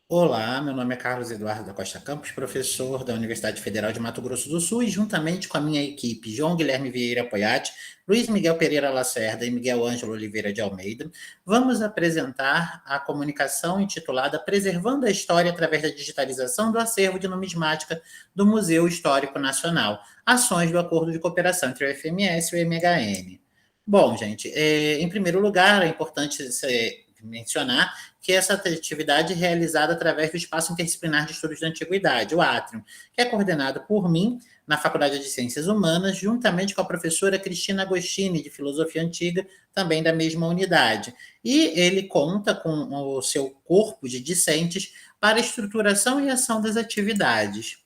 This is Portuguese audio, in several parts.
Olá, meu nome é Carlos Eduardo da Costa Campos, professor da Universidade Federal de Mato Grosso do Sul, e juntamente com a minha equipe, João Guilherme Vieira Poiati, Luiz Miguel Pereira Lacerda e Miguel Ângelo Oliveira de Almeida, vamos apresentar a comunicação intitulada Preservando a História através da digitalização do acervo de numismática do Museu Histórico Nacional, ações do Acordo de Cooperação entre o FMS e o MHN. Bom, gente, em primeiro lugar, é importante mencionar que essa atividade é realizada através do Espaço Interdisciplinar de Estudos da Antiguidade, o Atrium, que é coordenado por mim, na Faculdade de Ciências Humanas, juntamente com a professora Cristina Agostini, de Filosofia Antiga, também da mesma unidade. E ele conta com o seu corpo de discentes para a estruturação e ação das atividades.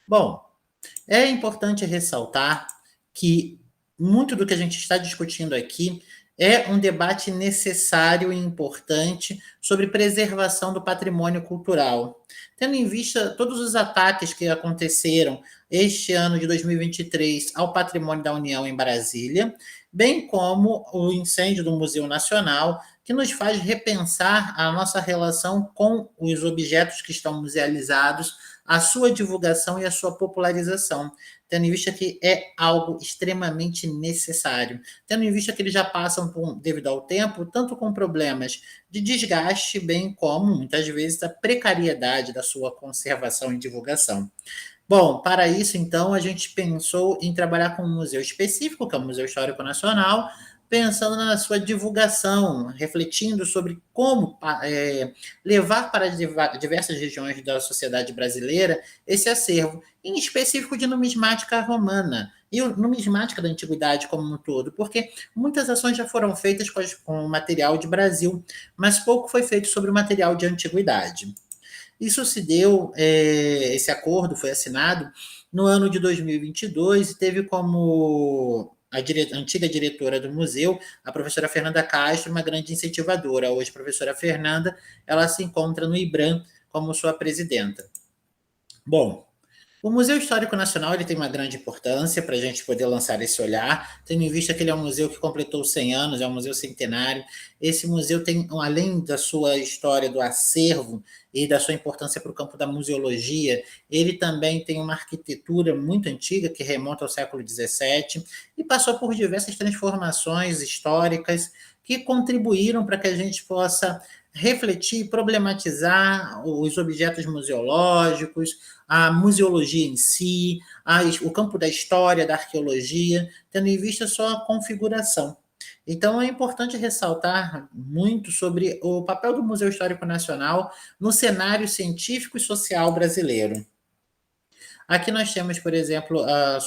Bom, é importante ressaltar que muito do que a gente está discutindo aqui é um debate necessário e importante sobre preservação do patrimônio cultural. Tendo em vista todos os ataques que aconteceram este ano de 2023 ao patrimônio da União em Brasília, bem como o incêndio do Museu Nacional, que nos faz repensar a nossa relação com os objetos que estão musealizados, a sua divulgação e a sua popularização, tendo em vista que é algo extremamente necessário, tendo em vista que eles já passam, devido ao tempo, tanto com problemas de desgaste, bem como, muitas vezes, a precariedade da sua conservação e divulgação. Bom, para isso, então, a gente pensou em trabalhar com um museu específico, que é o Museu Histórico Nacional, pensando na sua divulgação, refletindo sobre como levar para diversas regiões da sociedade brasileira esse acervo, em específico de numismática romana e numismática da antiguidade como um todo, porque muitas ações já foram feitas com material de Brasil, mas pouco foi feito sobre o material de antiguidade. Isso se deu, esse acordo foi assinado no ano de 2022 e teve como antiga diretora do museu, a professora Fernanda Castro, uma grande incentivadora. Hoje, a professora Fernanda, ela se encontra no IBRAM como sua presidenta. Bom, o Museu Histórico Nacional ele tem uma grande importância para a gente poder lançar esse olhar, tendo em vista que ele é um museu que completou 100 anos, é um museu centenário. Esse museu tem, além da sua história do acervo e da sua importância para o campo da museologia, ele também tem uma arquitetura muito antiga, que remonta ao século XVII, e passou por diversas transformações históricas que contribuíram para que a gente possa refletir, problematizar os objetos museológicos, a museologia em si, o campo da história, da arqueologia, tendo em vista só a configuração. Então, é importante ressaltar muito sobre o papel do Museu Histórico Nacional no cenário científico e social brasileiro. Aqui nós temos, por exemplo, a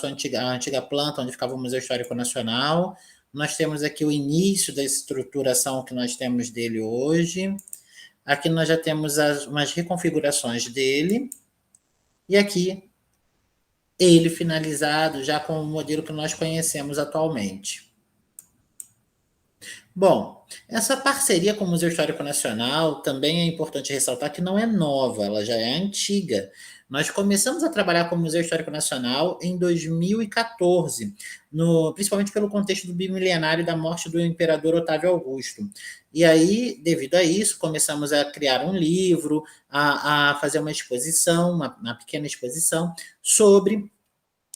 antiga planta onde ficava o Museu Histórico Nacional. Nós temos aqui o início da estruturação que nós temos dele hoje. Aqui nós já temos umas reconfigurações dele. E aqui ele finalizado já com o modelo que nós conhecemos atualmente. Bom, essa parceria com o Museu Histórico Nacional também é importante ressaltar que não é nova, ela já é antiga. Nós começamos a trabalhar com o Museu Histórico Nacional em 2014, principalmente pelo contexto do bimilenário da morte do imperador Otávio Augusto. E aí, devido a isso, começamos a criar um livro, a fazer uma exposição, uma pequena exposição, sobre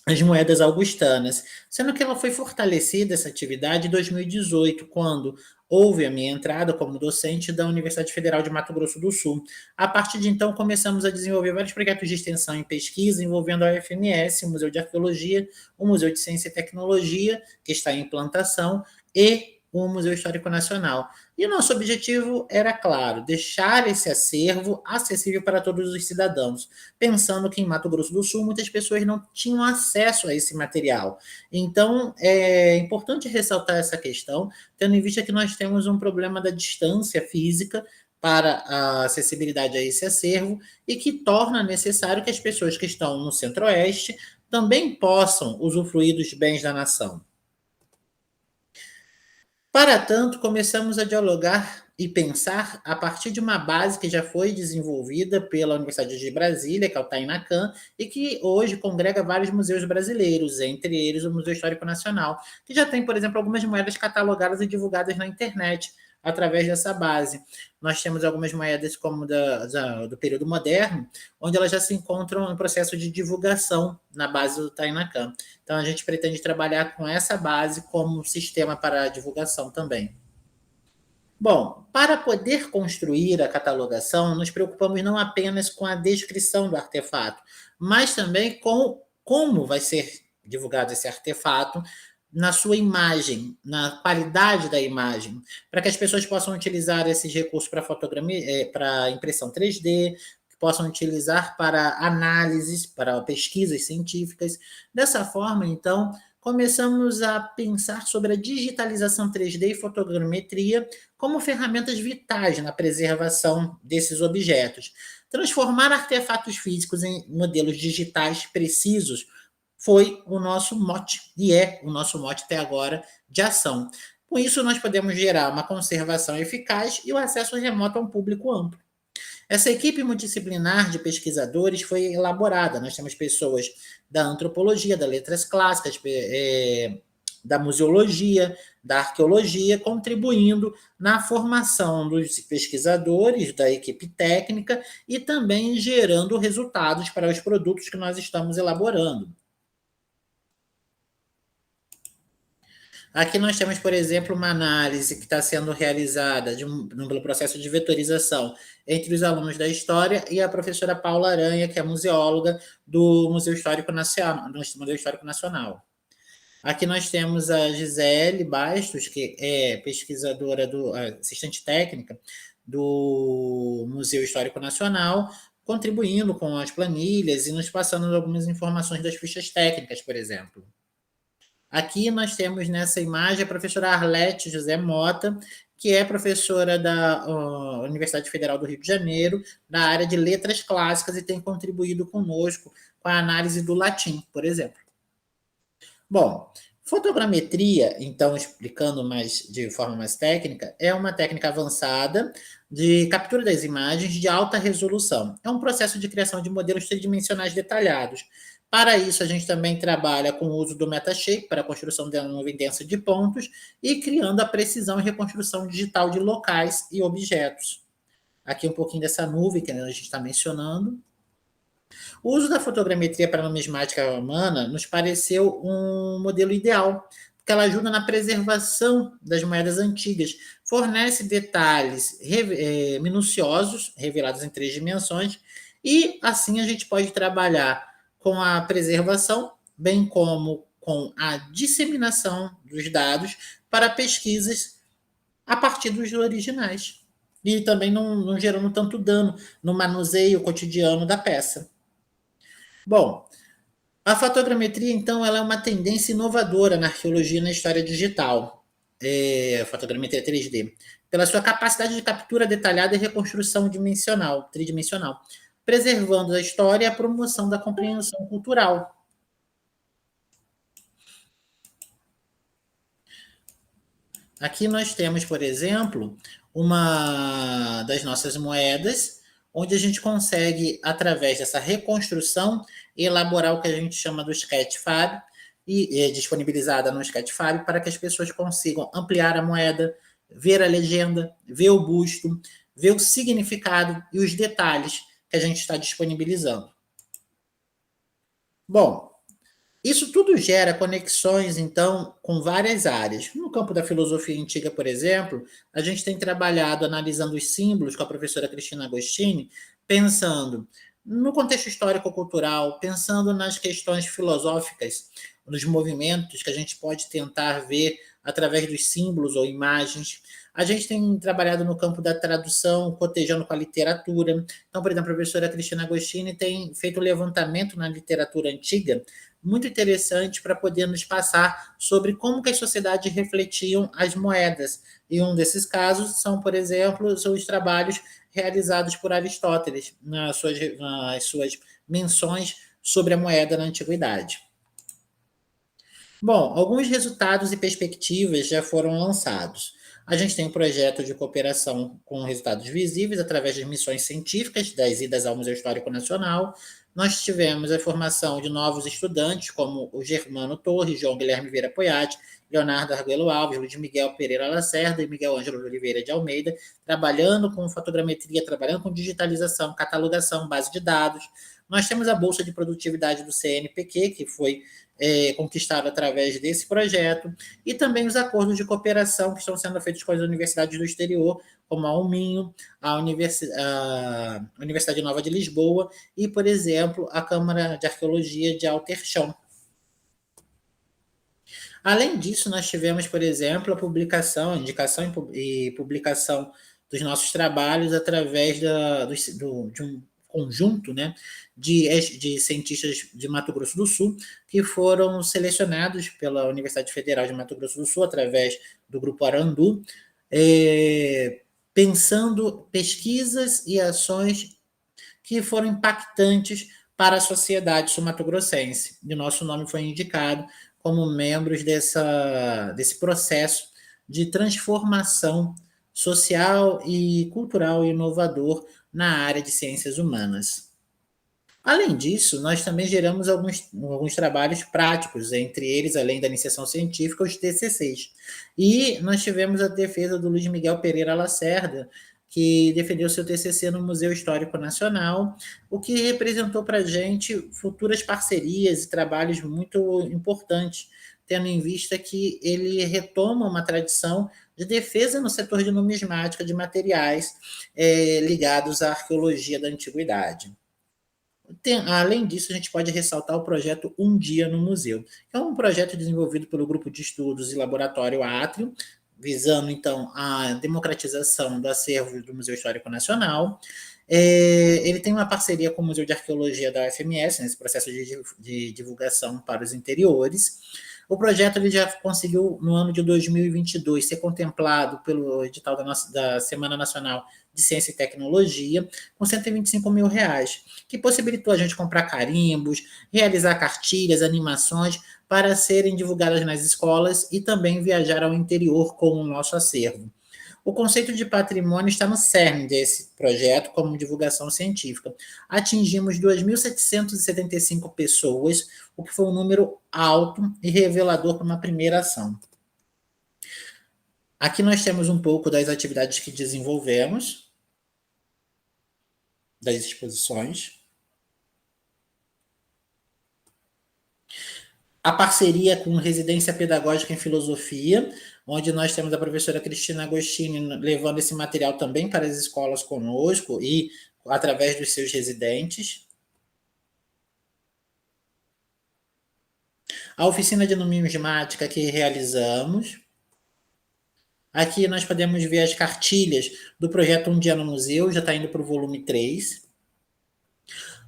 as moedas augustanas, sendo que ela foi fortalecida, essa atividade, em 2018, quando houve a minha entrada como docente da Universidade Federal de Mato Grosso do Sul. A partir de então, começamos a desenvolver vários projetos de extensão e pesquisa envolvendo a UFMS, o Museu de Arqueologia, o Museu de Ciência e Tecnologia, que está em implantação, e o Museu Histórico Nacional. E o nosso objetivo era, claro, deixar esse acervo acessível para todos os cidadãos, pensando que em Mato Grosso do Sul muitas pessoas não tinham acesso a esse material. Então, é importante ressaltar essa questão, tendo em vista que nós temos um problema da distância física para a acessibilidade a esse acervo e que torna necessário que as pessoas que estão no Centro-Oeste também possam usufruir dos bens da nação. Para tanto, começamos a dialogar e pensar a partir de uma base que já foi desenvolvida pela Universidade de Brasília, que é o Tainacan, e que hoje congrega vários museus brasileiros, entre eles o Museu Histórico Nacional, que já tem, por exemplo, algumas moedas catalogadas e divulgadas na internet, através dessa base. Nós temos algumas moedas como do período moderno, onde elas já se encontram em processo de divulgação na base do Tainacan. Então, a gente pretende trabalhar com essa base como sistema para a divulgação também. Bom, para poder construir a catalogação, nos preocupamos não apenas com a descrição do artefato, mas também com como vai ser divulgado esse artefato na sua imagem, na qualidade da imagem, para que as pessoas possam utilizar esses recursos para fotografia, para impressão 3D, que possam utilizar para análises, para pesquisas científicas. Dessa forma, então, começamos a pensar sobre a digitalização 3D e fotogrametria como ferramentas vitais na preservação desses objetos. Transformar artefatos físicos em modelos digitais precisos foi o nosso mote, e é o nosso mote até agora de ação. Com isso, nós podemos gerar uma conservação eficaz e o acesso remoto a um público amplo. Essa equipe multidisciplinar de pesquisadores foi elaborada. Nós temos pessoas da antropologia, das letras clássicas, da museologia, da arqueologia, contribuindo na formação dos pesquisadores, da equipe técnica e também gerando resultados para os produtos que nós estamos elaborando. Aqui nós temos, por exemplo, uma análise que está sendo realizada pelo processo de vetorização entre os alunos da História e a professora Paula Aranha, que é museóloga do Museu Histórico Nacional. Aqui nós temos a Gisele Bastos, que é pesquisadora, assistente técnica do Museu Histórico Nacional, contribuindo com as planilhas e nos passando algumas informações das fichas técnicas, por exemplo. Aqui nós temos nessa imagem a professora Arlete José Mota, que é professora da Universidade Federal do Rio de Janeiro, na área de letras clássicas, e tem contribuído conosco com a análise do latim, por exemplo. Bom, fotogrametria, então, explicando de forma mais técnica, é uma técnica avançada de captura das imagens de alta resolução. É um processo de criação de modelos tridimensionais detalhados. Para isso, a gente também trabalha com o uso do metashape para a construção da nuvem densa de pontos e criando a precisão e reconstrução digital de locais e objetos. Aqui um pouquinho dessa nuvem que a gente está mencionando. O uso da fotogrametria para a numismática humana nos pareceu um modelo ideal, porque ela ajuda na preservação das moedas antigas, fornece detalhes minuciosos, revelados em 3 dimensões, e assim a gente pode trabalhar com a preservação, bem como com a disseminação dos dados para pesquisas a partir dos originais. E também não gerando tanto dano no manuseio cotidiano da peça. Bom, a fotogrametria, então, ela é uma tendência inovadora na arqueologia e na história digital, fotogrametria 3D, pela sua capacidade de captura detalhada e reconstrução tridimensional, preservando a história e a promoção da compreensão cultural. Aqui nós temos, por exemplo, uma das nossas moedas, onde a gente consegue, através dessa reconstrução, elaborar o que a gente chama do Sketchfab, e é disponibilizada no Sketchfab para que as pessoas consigam ampliar a moeda, ver a legenda, ver o busto, ver o significado e os detalhes que a gente está disponibilizando. Bom, isso tudo gera conexões, então, com várias áreas. No campo da filosofia antiga, por exemplo, a gente tem trabalhado analisando os símbolos com a professora Cristina Agostini, pensando no contexto histórico-cultural, pensando nas questões filosóficas, nos movimentos que a gente pode tentar ver através dos símbolos ou imagens. A gente tem trabalhado no campo da tradução, cotejando com a literatura. Então, por exemplo, a professora Cristina Agostini tem feito um levantamento na literatura antiga, muito interessante para poder nos passar sobre como que as sociedades refletiam as moedas. E um desses casos são, por exemplo, os trabalhos realizados por Aristóteles nas suas menções sobre a moeda na antiguidade. Bom, alguns resultados e perspectivas já foram lançados. A gente tem um projeto de cooperação com resultados visíveis através de missões científicas, das idas ao Museu Histórico Nacional. Nós tivemos a formação de novos estudantes, como o Germano Torres, João Guilherme Vieira Poiati, Leonardo Arguello Alves, Luiz Miguel Pereira Lacerda e Miguel Ângelo Oliveira de Almeida, trabalhando com fotogrametria, trabalhando com digitalização, catalogação, base de dados. Nós temos a Bolsa de Produtividade do CNPq, que foi conquistado através desse projeto, e também os acordos de cooperação que estão sendo feitos com as universidades do exterior, como a UMinho, a Universidade Nova de Lisboa e, por exemplo, a Câmara de Arqueologia de Alterchão. Além disso, nós tivemos, por exemplo, a publicação, a indicação e publicação dos nossos trabalhos através de um conjunto, né, de cientistas de Mato Grosso do Sul que foram selecionados pela Universidade Federal de Mato Grosso do Sul através do Grupo Arandu, pensando pesquisas e ações que foram impactantes para a sociedade sul-mato-grossense. E o nosso nome foi indicado como membros desse processo de transformação social e cultural e inovador na área de ciências humanas. Além disso, nós também geramos alguns trabalhos práticos, entre eles, além da iniciação científica, os TCCs. E nós tivemos a defesa do Luiz Miguel Pereira Lacerda, que defendeu seu TCC no Museu Histórico Nacional, o que representou para a gente futuras parcerias e trabalhos muito importantes, tendo em vista que ele retoma uma tradição de defesa no setor de numismática de materiais ligados à arqueologia da antiguidade. Além disso, a gente pode ressaltar o projeto Um Dia no Museu, que é um projeto desenvolvido pelo Grupo de Estudos e Laboratório Átrio, visando, então, a democratização do acervo do Museu Histórico Nacional. Ele tem uma parceria com o Museu de Arqueologia da UFMS, nesse processo de divulgação para os interiores. O projeto ele já conseguiu, no ano de 2022, ser contemplado pelo edital da Semana Nacional de Ciência e Tecnologia, com R$125 mil, que possibilitou a gente comprar carimbos, realizar cartilhas, animações, para serem divulgadas nas escolas e também viajar ao interior com o nosso acervo. O conceito de patrimônio está no cerne desse projeto como divulgação científica. Atingimos 2.775 pessoas, o que foi um número alto e revelador para uma primeira ação. Aqui nós temos um pouco das atividades que desenvolvemos, das exposições. A parceria com Residência Pedagógica em Filosofia, onde nós temos a professora Cristina Agostini levando esse material também para as escolas conosco e através dos seus residentes. A oficina de numismática que realizamos. Aqui nós podemos ver as cartilhas do projeto Um Dia no Museu, já está indo para o volume 3.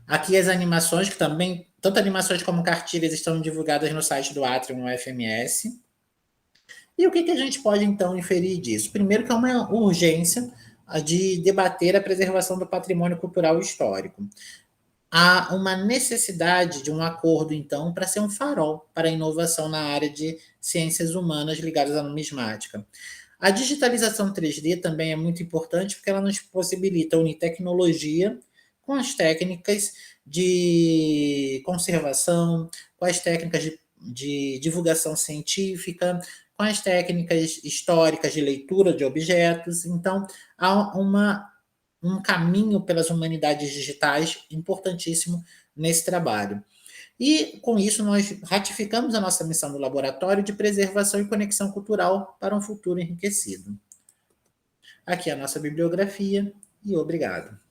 Aqui as animações, que também, tanto animações como cartilhas, estão divulgadas no site do Atrium UFMS. E o que a gente pode, então, inferir disso? Primeiro, que é uma urgência de debater a preservação do patrimônio cultural e histórico. Há uma necessidade de um acordo, então, para ser um farol para a inovação na área de ciências humanas ligadas à numismática. A digitalização 3D também é muito importante porque ela nos possibilita unir tecnologia com as técnicas de conservação, com as técnicas de divulgação científica, com as técnicas históricas de leitura de objetos. Então, há um caminho pelas humanidades digitais importantíssimo nesse trabalho. E, com isso, nós ratificamos a nossa missão no laboratório de preservação e conexão cultural para um futuro enriquecido. Aqui é a nossa bibliografia e obrigado.